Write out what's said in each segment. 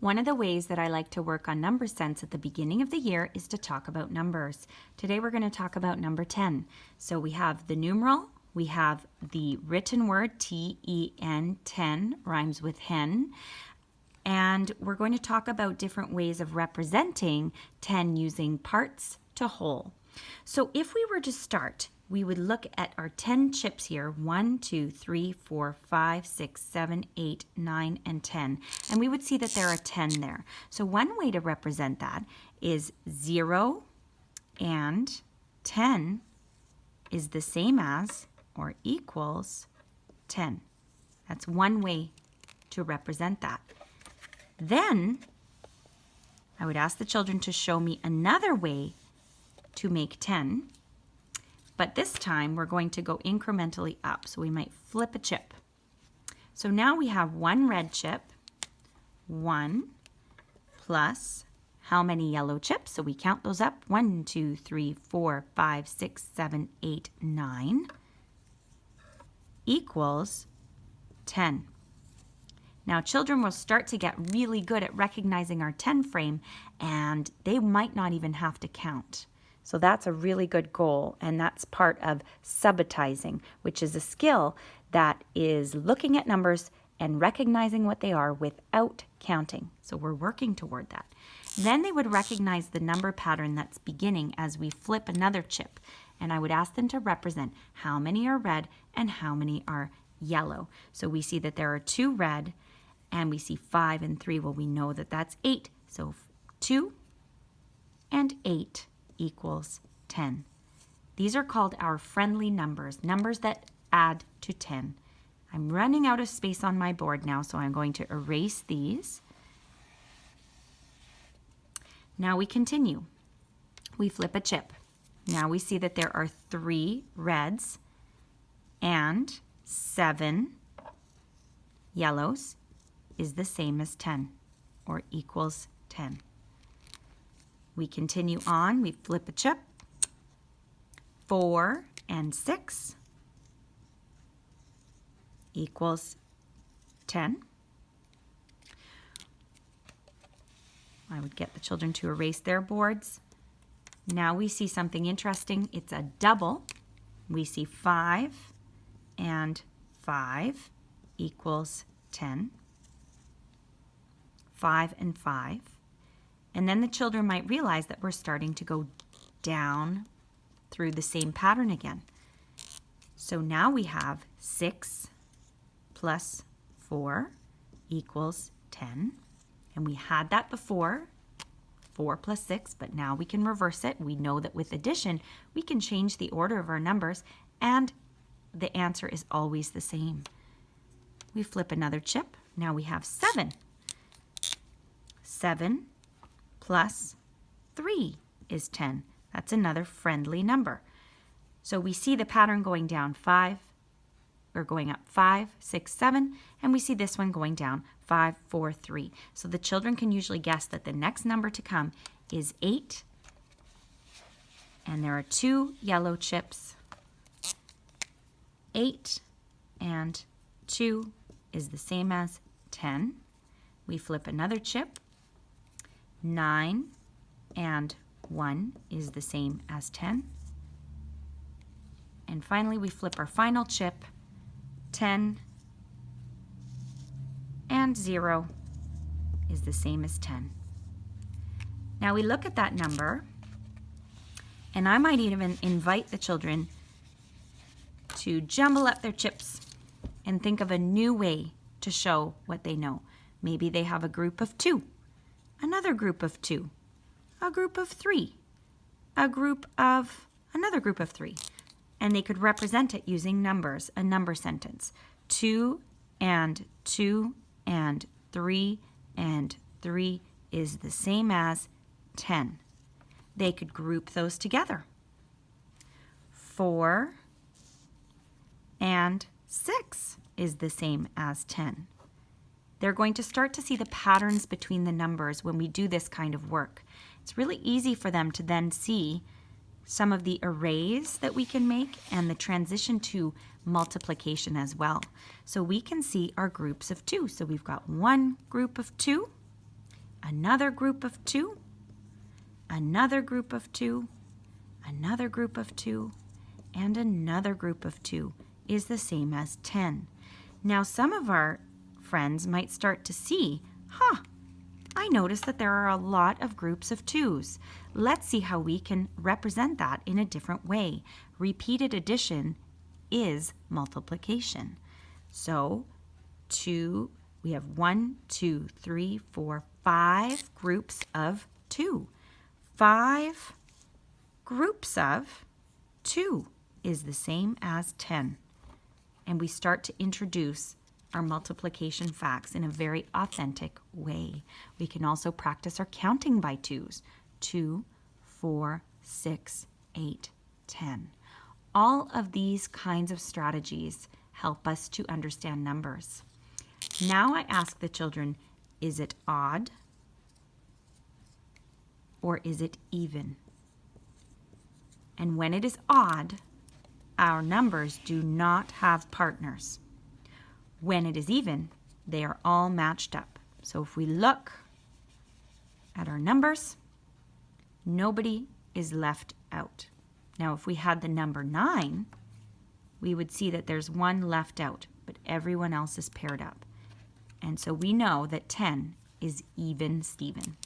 One of the ways that I like to work on number sense at the beginning of the year is to talk about numbers. Today we're going to talk about number 10. So we have the numeral, we have the written word T-E-N, 10, rhymes with hen, and we're going to talk about different ways of representing 10 using parts to whole. So if we were to start, we would look at our 10 chips here, 1, 2, 3, 4, 5, 6, 7, 8, 9, and 10. And we would see that there are 10 there. So one way to represent that is 0 and 10 is the same as or equals 10. That's one way to represent that. Then I would ask the children to show me another way to make 10. But this time we're going to go incrementally up. So we might flip a chip. So now we have one red chip, 1 plus how many yellow chips? So we count those up. 1, 2, 3, 4, 5, 6, 7, 8, 9 equals 10. Now children will start to get really good at recognizing our 10 frame, and they might not even have to count. So that's a really good goal, and that's part of subitizing, which is a skill that is looking at numbers and recognizing what they are without counting. So we're working toward that. Then they would recognize the number pattern that's beginning as we flip another chip, and I would ask them to represent how many are red and how many are yellow. So we see that there are 2 red, and we see 5 and 3. Well, we know that that's 8. So 2 and 8 equals 10. These are called our friendly numbers, numbers that add to 10. I'm running out of space on my board now, so I'm going to erase these. Now we continue. We flip a chip. Now we see that there are 3 reds and 7 yellows is the same as 10 or equals 10. We continue on, we flip a chip, 4 and 6 equals 10. I would get the children to erase their boards. Now we see something interesting. It's a double. We see 5 and 5 equals 10. 5 and 5. And then the children might realize that we're starting to go down through the same pattern again. So now we have 6 plus 4 equals 10. And we had that before, 4 plus 6, but now we can reverse it. We know that with addition, we can change the order of our numbers, and the answer is always the same. We flip another chip. Now we have 7. 7 plus 3 is 10. That's another friendly number. So we see the pattern going down 5, or going up 5, 6, 7, and we see this one going down 5, 4, 3. So the children can usually guess that the next number to come is 8, and there are 2 yellow chips. 8 and 2 is the same as 10. We flip another chip. 9 and 1 is the same as 10. And finally, we flip our final chip. 10 and 0 is the same as 10. Now we look at that number, and I might even invite the children to jumble up their chips and think of a new way to show what they know. Maybe they have a group of 2. Another group of 2, a group of 3, a group of another group of 3. And they could represent it using numbers, a number sentence. 2 and 2 and 3 and 3 is the same as 10. They could group those together. 4 and 6 is the same as 10. They're going to start to see the patterns between the numbers when we do this kind of work. It's really easy for them to then see some of the arrays that we can make and the transition to multiplication as well. So we can see our groups of 2. So we've got one group of 2 another group of 2, another group of 2, another group of 2, and another group of 2 is the same as 10. Now some of our friends might start to see, I notice that there are a lot of groups of 2s. Let's see how we can represent that in a different way. Repeated addition is multiplication. So we have 1, 2, 3, 4, 5 groups of 2. 5 groups of 2 is the same as 10. And we start to introduce our multiplication facts in a very authentic way. We can also practice our counting by 2s. 2, 4, 6, 8, 10. All of these kinds of strategies help us to understand numbers. Now I ask the children, is it odd or is it even? And when it is odd, our numbers do not have partners. When it is even, they are all matched up. So if we look at our numbers, nobody is left out. Now if we had the number 9, we would see that there's one left out, but everyone else is paired up. And so we know that 10 is even Steven.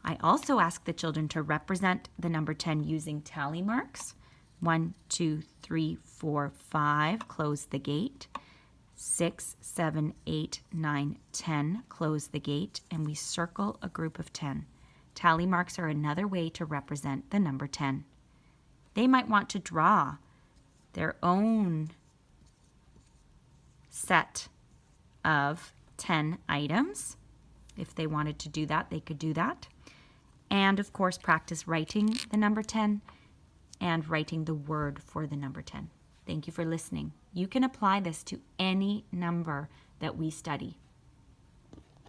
I also ask the children to represent the number 10 using tally marks. 1, 2, 3, 4, 5, close the gate. 6, 7, 8, 9, 10, close the gate, and we circle a group of 10. Tally marks are another way to represent the number 10. They might want to draw their own set of 10 items. If they wanted to do that, they could do that. And of course, practice writing the number 10 and writing the word for the number 10. Thank you for listening. You can apply this to any number that we study.